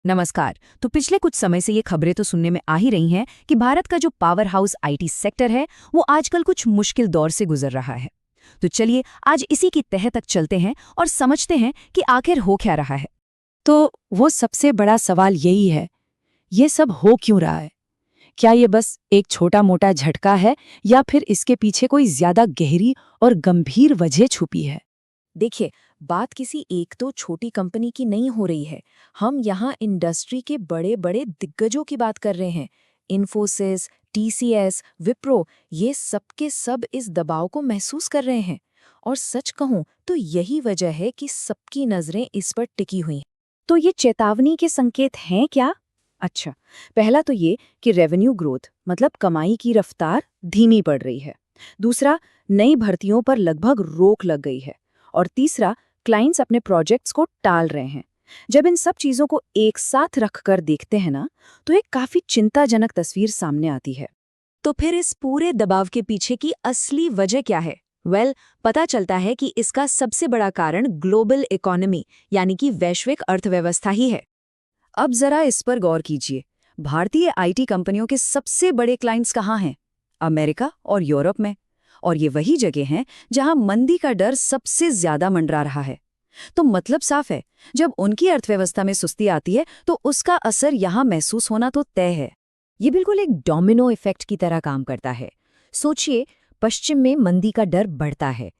नमस्कार। तो पिछले कुछ समय से ये खबरें तो सुनने में आ ही रही हैं कि भारत का जो पावर हाउस आईटी सेक्टर है वो आजकल कुछ मुश्किल दौर से गुजर रहा है। तो चलिए आज इसी की तह तक चलते हैं और समझते हैं कि आखिर हो क्या रहा है। तो वो सबसे बड़ा सवाल यही है, ये सब हो क्यों रहा है? क्या ये बस एक छोटा मोटा झटका है या फिर इसके पीछे कोई ज्यादा गहरी और गंभीर वजह छुपी है? देखिए, बात किसी एक तो छोटी कंपनी की नहीं हो रही है। हम यहाँ इंडस्ट्री के बड़े बड़े दिग्गजों की बात कर रहे हैं। इन्फोसिस, टीसीएस, विप्रो, ये सब के सब इस दबाव को महसूस कर रहे हैं। और सच कहूँ तो यही वजह है कि सबकी नजरें इस पर टिकी हुई हैं। तो ये चेतावनी के संकेत हैं क्या? अच्छा, पहला तो ये कि रेवेन्यू ग्रोथ मतलब कमाई की रफ्तार धीमी पड़ रही है। दूसरा, नई भर्तियों पर लगभग रोक लग गई है। और तीसरा, क्लाइंट्स अपने प्रोजेक्ट्स को टाल रहे हैं। जब इन सब चीजों को एक साथ रखकर देखते हैं ना, तो एक काफी चिंताजनक तस्वीर सामने आती है। तो फिर इस पूरे दबाव के पीछे की असली वजह क्या है? पता चलता है कि इसका सबसे बड़ा कारण ग्लोबल इकोनॉमी यानी कि वैश्विक अर्थव्यवस्था ही है। अब जरा इस पर गौर कीजिए। भारतीय आईटी कंपनियों के सबसे बड़े क्लाइंट्स कहाँ हैं? अमेरिका और यूरोप में। और ये वही जगह हैं जहां मंदी का डर सबसे ज्यादा मंडरा रहा है। तो मतलब साफ है, जब उनकी अर्थव्यवस्था में सुस्ती आती है तो उसका असर यहां महसूस होना तो तय है। ये बिल्कुल एक डोमिनो इफेक्ट की तरह काम करता है। सोचिए, पश्चिम में मंदी का डर बढ़ता है।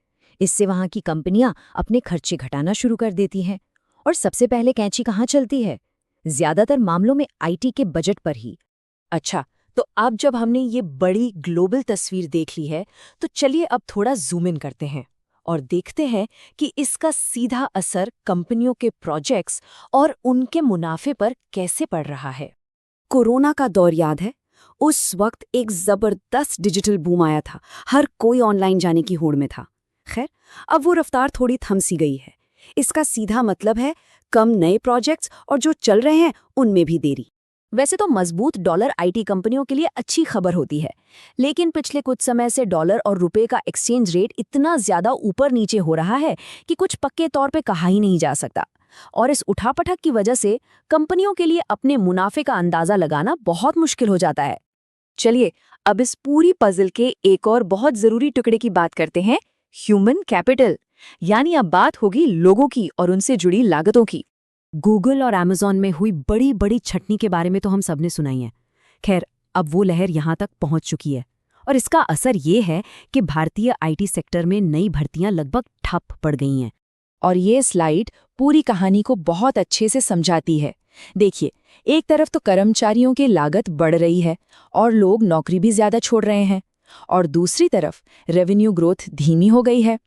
इससे वहां की कंपनियां अपने खर्चे घटाना शुरू कर देती हैं। और सबसे पहले कैंची कहाँ चलती है? ज्यादातर मामलों में आईटी के बजट पर ही। अच्छा, तो अब जब हमने ये बड़ी ग्लोबल तस्वीर देख ली है, तो चलिए अब थोड़ा जूम इन करते हैं और देखते हैं कि इसका सीधा असर कंपनियों के प्रोजेक्ट्स और उनके मुनाफे पर कैसे पड़ रहा है। कोरोना का दौर याद है? उस वक्त एक जबरदस्त डिजिटल बूम आया था। हर कोई ऑनलाइन जाने की होड़ में था। खैर, अब वो रफ्तार थोड़ी थम सी गई है। इसका सीधा मतलब है कम नए प्रोजेक्ट्स और जो चल रहे हैं उनमें भी देरी। वैसे तो मजबूत डॉलर आईटी कंपनियों के लिए अच्छी खबर होती है, लेकिन पिछले कुछ समय से डॉलर और रुपए का एक्सचेंज रेट इतना ज्यादा ऊपर नीचे हो रहा है कि कुछ पक्के तौर पे कहा ही नहीं जा सकता। और इस उठापटक की वजह से कंपनियों के लिए अपने मुनाफे का अंदाजा लगाना बहुत मुश्किल हो जाता है। चलिए अब इस पूरी पजल के एक और बहुत जरूरी टुकड़े की बात करते हैं, ह्यूमन कैपिटल। यानी अब बात होगी लोगों की और उनसे जुड़ी लागतों की। गूगल और अमेज़न में हुई बड़ी बड़ी छटनी के बारे में तो हम सबने सुना ही है। खैर, अब वो लहर यहाँ तक पहुँच चुकी है और इसका असर ये है कि भारतीय आईटी सेक्टर में नई भर्तियां लगभग ठप पड़ गई हैं। और ये स्लाइड पूरी कहानी को बहुत अच्छे से समझाती है। देखिए, एक तरफ तो कर्मचारियों की लागत बढ़ रही है और लोग नौकरी भी ज्यादा छोड़ रहे हैं, और दूसरी तरफ रेवेन्यू ग्रोथ धीमी हो गई है।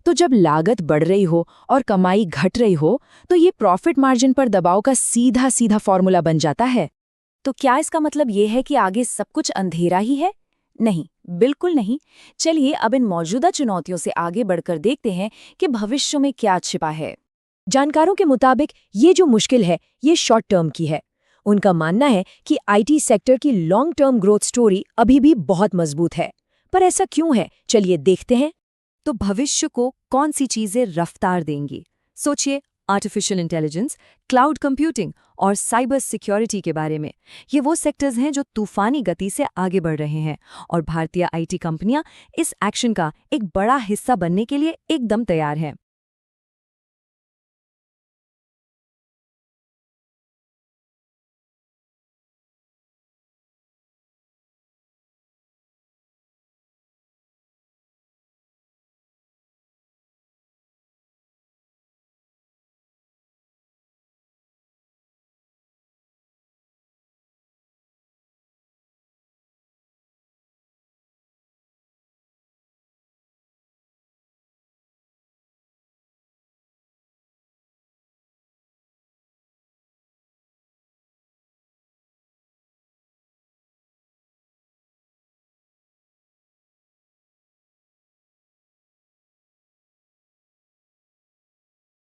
तो जब लागत बढ़ रही हो और कमाई घट रही हो, तो ये प्रॉफिट मार्जिन पर दबाव का सीधा सीधा फॉर्मूला बन जाता है। तो क्या इसका मतलब ये है कि आगे सब कुछ अंधेरा ही है? नहीं, बिल्कुल नहीं। चलिए अब इन मौजूदा चुनौतियों से आगे बढ़कर देखते हैं कि भविष्य में क्या छिपा है। जानकारों के मुताबिक ये जो मुश्किल है, ये शॉर्ट टर्म की है। उनका मानना है कि आईटी सेक्टर की लॉन्ग टर्म ग्रोथ स्टोरी अभी भी बहुत मजबूत है। पर ऐसा क्यों है, चलिए देखते हैं। तो भविष्य को कौन सी चीजें रफ्तार देंगी? सोचिए, आर्टिफिशियल इंटेलिजेंस, क्लाउड कंप्यूटिंग और साइबर सिक्योरिटी के बारे में। ये वो सेक्टर्स हैं जो तूफानी गति से आगे बढ़ रहे हैं और भारतीय आईटी कंपनियां इस एक्शन का एक बड़ा हिस्सा बनने के लिए एकदम तैयार हैं।